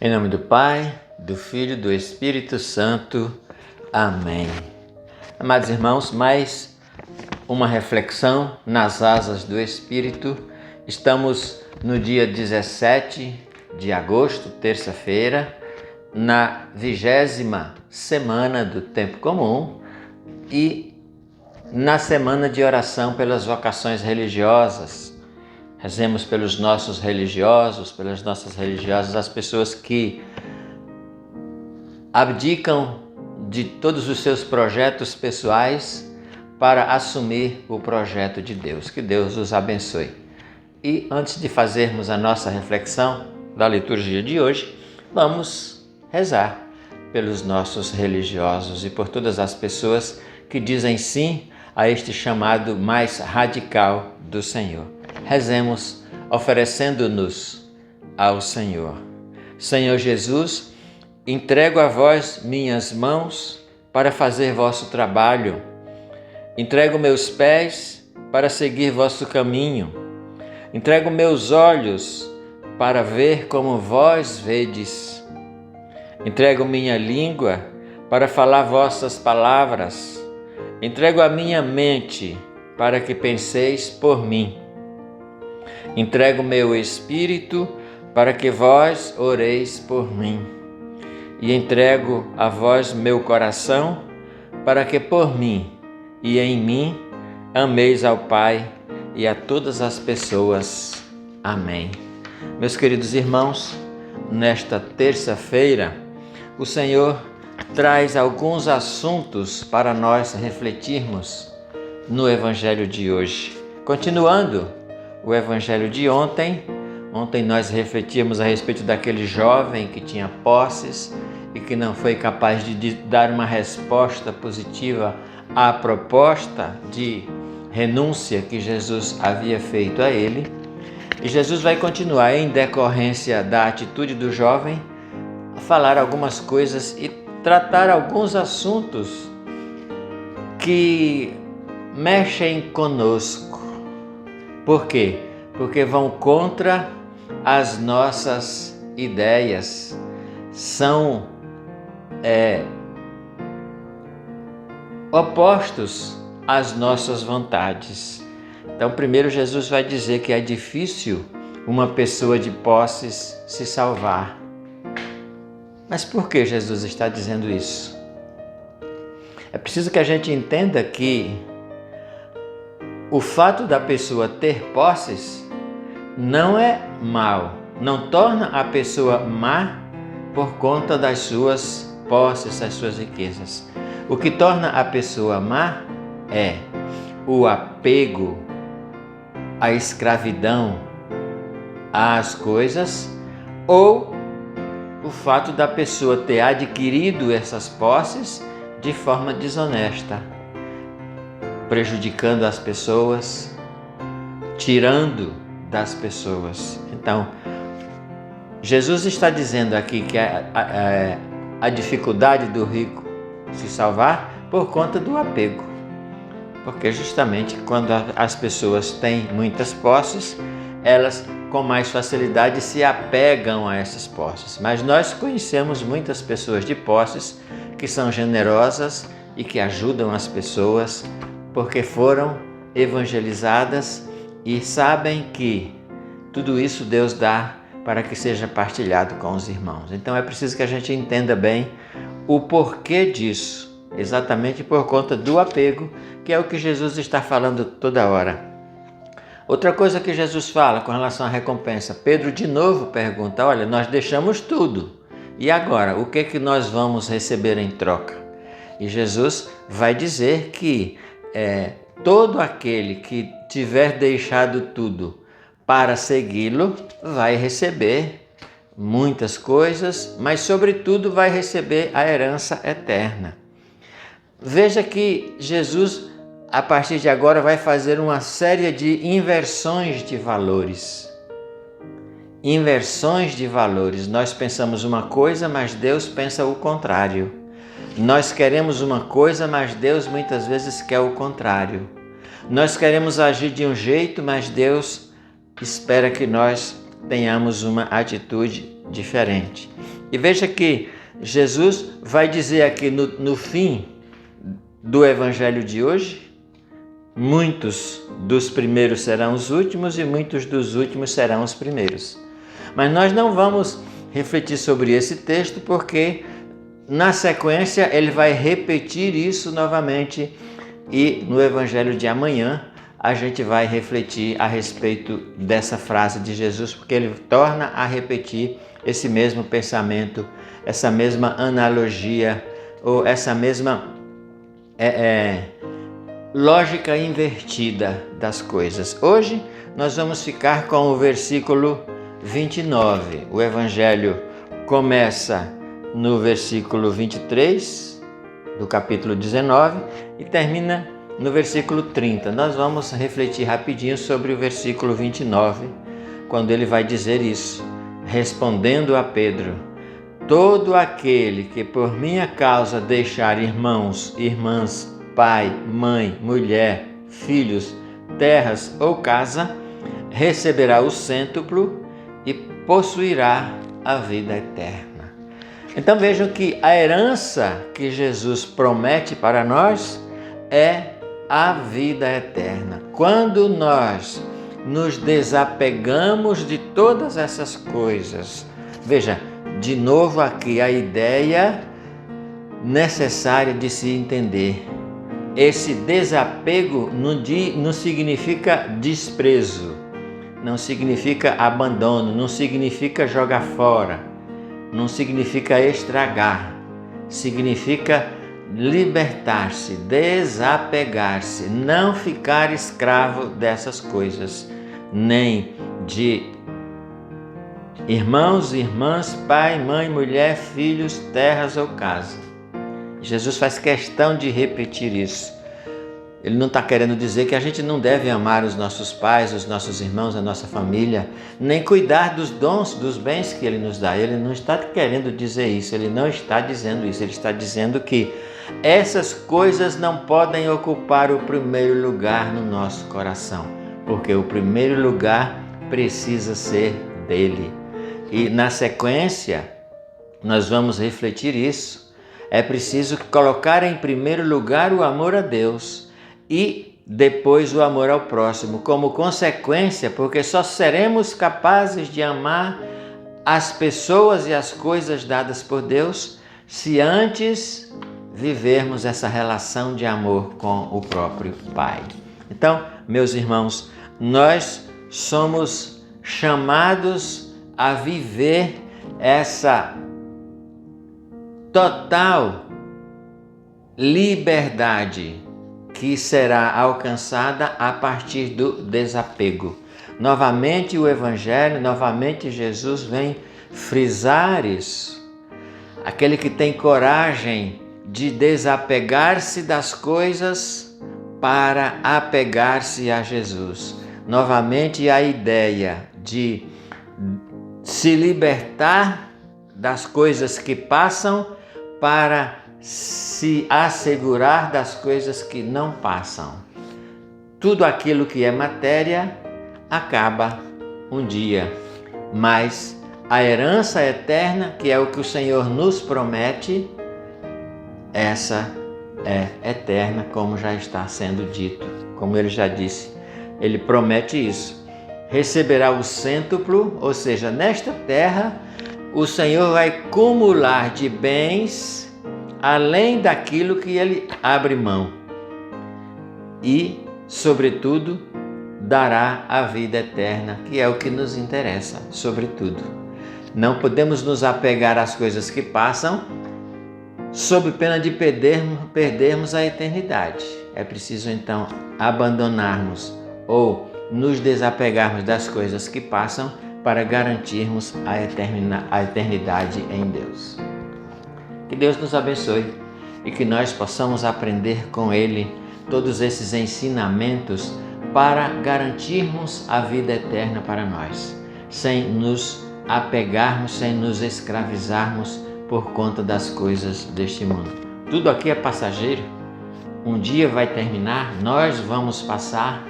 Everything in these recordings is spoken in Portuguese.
Em nome do Pai, do Filho e do Espírito Santo. Amém. Amados irmãos, mais uma reflexão nas asas do Espírito. Estamos no dia 17 de agosto, terça-feira, na 20ª semana do Tempo Comum e na semana de oração pelas vocações religiosas. Rezemos pelos nossos religiosos, pelas nossas religiosas, as pessoas que abdicam de todos os seus projetos pessoais para assumir o projeto de Deus. Que Deus os abençoe. E antes de fazermos a nossa reflexão da liturgia de hoje, vamos rezar pelos nossos religiosos e por todas as pessoas que dizem sim a este chamado mais radical do Senhor. Rezemos oferecendo-nos ao Senhor. Senhor Jesus, entrego a vós minhas mãos para fazer vosso trabalho. Entrego meus pés para seguir vosso caminho. Entrego meus olhos para ver como vós vedes. Entrego minha língua para falar vossas palavras. Entrego a minha mente para que penseis por mim. Entrego meu espírito para que vós oreis por mim. E entrego a vós meu coração para que por mim e em mim ameis ao Pai e a todas as pessoas. Amém. Meus queridos irmãos, nesta terça-feira, o Senhor traz alguns assuntos para nós refletirmos no Evangelho de hoje. Continuando o Evangelho de ontem nós refletimos a respeito daquele jovem que tinha posses e que não foi capaz de dar uma resposta positiva à proposta de renúncia que Jesus havia feito a ele. E Jesus vai continuar, em decorrência da atitude do jovem, a falar algumas coisas e tratar alguns assuntos que mexem conosco. Por quê? Porque vão contra as nossas ideias, são opostos às nossas vontades. Então, primeiro Jesus vai dizer que é difícil uma pessoa de posses se salvar. Mas por que Jesus está dizendo isso? É preciso que a gente entenda que o fato da pessoa ter posses não é mal, não torna a pessoa má por conta das suas posses, das suas riquezas. O que torna a pessoa má é o apego, a escravidão às coisas ou o fato da pessoa ter adquirido essas posses de forma desonesta, prejudicando as pessoas, tirando das pessoas. Então, Jesus está dizendo aqui que a dificuldade do rico se salvar por conta do apego. Porque justamente quando as pessoas têm muitas posses, elas com mais facilidade se apegam a essas posses. Mas nós conhecemos muitas pessoas de posses que são generosas e que ajudam as pessoas porque foram evangelizadas e sabem que tudo isso Deus dá para que seja partilhado com os irmãos. Então é preciso que a gente entenda bem o porquê disso, exatamente por conta do apego, que é o que Jesus está falando toda hora. Outra coisa que Jesus fala com relação à recompensa, Pedro de novo pergunta, olha, nós deixamos tudo, e agora, o que nós vamos receber em troca? E Jesus vai dizer que todo aquele que tiver deixado tudo para segui-lo vai receber muitas coisas, mas sobretudo vai receber a herança eterna. Veja que Jesus, a partir de agora, vai fazer uma série de inversões de valores. Inversões de valores. Nós pensamos uma coisa, mas Deus pensa o contrário. Nós queremos uma coisa, mas Deus muitas vezes quer o contrário. Nós queremos agir de um jeito, mas Deus espera que nós tenhamos uma atitude diferente. E veja que Jesus vai dizer aqui no fim do evangelho de hoje: muitos dos primeiros serão os últimos e muitos dos últimos serão os primeiros. Mas nós não vamos refletir sobre esse texto porque na sequência ele vai repetir isso novamente e no evangelho de amanhã a gente vai refletir a respeito dessa frase de Jesus, porque ele torna a repetir esse mesmo pensamento, essa mesma analogia ou essa mesma lógica invertida das coisas. Hoje nós vamos ficar com o versículo 29. O evangelho começa no versículo 23 do capítulo 19 e termina no versículo 30. Nós vamos refletir rapidinho sobre o versículo 29, quando ele vai dizer isso, respondendo a Pedro: todo aquele que por minha causa deixar irmãos, irmãs, pai, mãe, mulher, filhos, terras ou casa, receberá o cêntuplo e possuirá a vida eterna. Então vejam que a herança que Jesus promete para nós é a vida eterna. Quando nós nos desapegamos de todas essas coisas, veja, de novo aqui a ideia necessária de se entender. Esse desapego não significa desprezo, não significa abandono, não significa jogar fora, não significa estragar, significa libertar-se, desapegar-se, não ficar escravo dessas coisas, nem de irmãos, irmãs, pai, mãe, mulher, filhos, terras ou casa. Jesus faz questão de repetir isso. Ele não está querendo dizer que a gente não deve amar os nossos pais, os nossos irmãos, a nossa família, nem cuidar dos dons, dos bens que Ele nos dá. Ele não está querendo dizer isso, Ele não está dizendo isso. Ele está dizendo que essas coisas não podem ocupar o primeiro lugar no nosso coração, porque o primeiro lugar precisa ser dele. E na sequência, nós vamos refletir isso. É preciso colocar em primeiro lugar o amor a Deus e depois o amor ao próximo, como consequência, porque só seremos capazes de amar as pessoas e as coisas dadas por Deus se antes vivermos essa relação de amor com o próprio Pai. Então, meus irmãos, nós somos chamados a viver essa total liberdade que será alcançada a partir do desapego. Novamente o Evangelho, novamente Jesus vem frisar isso. Aquele que tem coragem de desapegar-se das coisas para apegar-se a Jesus. Novamente a ideia de se libertar das coisas que passam para se assegurar das coisas que não passam. Tudo aquilo que é matéria acaba um dia, mas a herança eterna, que é o que o Senhor nos promete, essa é eterna, como já está sendo dito, como ele já disse. Ele promete isso. Receberá o cêntuplo, ou seja, nesta terra, o Senhor vai cumular de bens além daquilo que ele abre mão e, sobretudo, dará a vida eterna, que é o que nos interessa, sobretudo. Não podemos nos apegar às coisas que passam sob pena de perdermos a eternidade. É preciso, então, abandonarmos ou nos desapegarmos das coisas que passam para garantirmos a eternidade em Deus. Que Deus nos abençoe e que nós possamos aprender com Ele todos esses ensinamentos para garantirmos a vida eterna para nós, sem nos apegarmos, sem nos escravizarmos por conta das coisas deste mundo. Tudo aqui é passageiro, um dia vai terminar, nós vamos passar.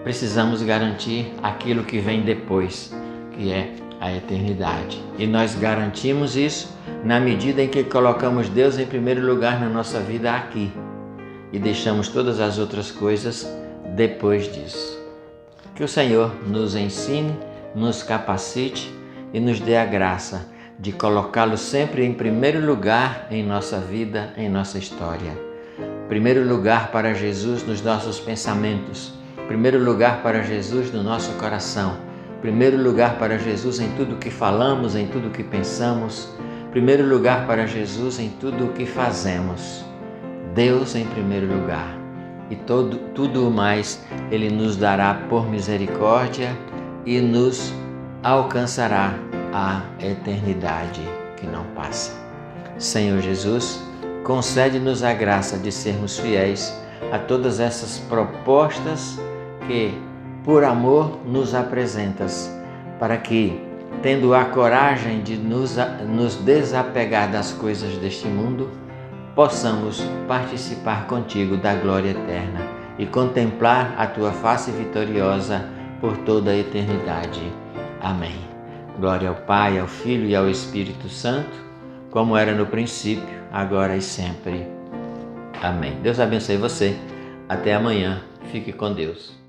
Precisamos garantir aquilo que vem depois, que é a eternidade. E nós garantimos isso na medida em que colocamos Deus em primeiro lugar na nossa vida aqui e deixamos todas as outras coisas depois disso. Que o Senhor nos ensine, nos capacite e nos dê a graça de colocá-lo sempre em primeiro lugar em nossa vida, em nossa história. Primeiro lugar para Jesus nos nossos pensamentos, primeiro lugar para Jesus no nosso coração, primeiro lugar para Jesus em tudo que falamos, em tudo que pensamos, primeiro lugar para Jesus em tudo o que fazemos. Deus em primeiro lugar. E tudo o mais Ele nos dará por misericórdia e nos alcançará a eternidade que não passa. Senhor Jesus, concede-nos a graça de sermos fiéis a todas essas propostas que, por amor, nos apresentas, para que, tendo a coragem de nos desapegar das coisas deste mundo, possamos participar contigo da glória eterna e contemplar a tua face vitoriosa por toda a eternidade. Amém. Glória ao Pai, ao Filho e ao Espírito Santo, como era no princípio, agora e sempre. Amém. Deus abençoe você. Até amanhã. Fique com Deus.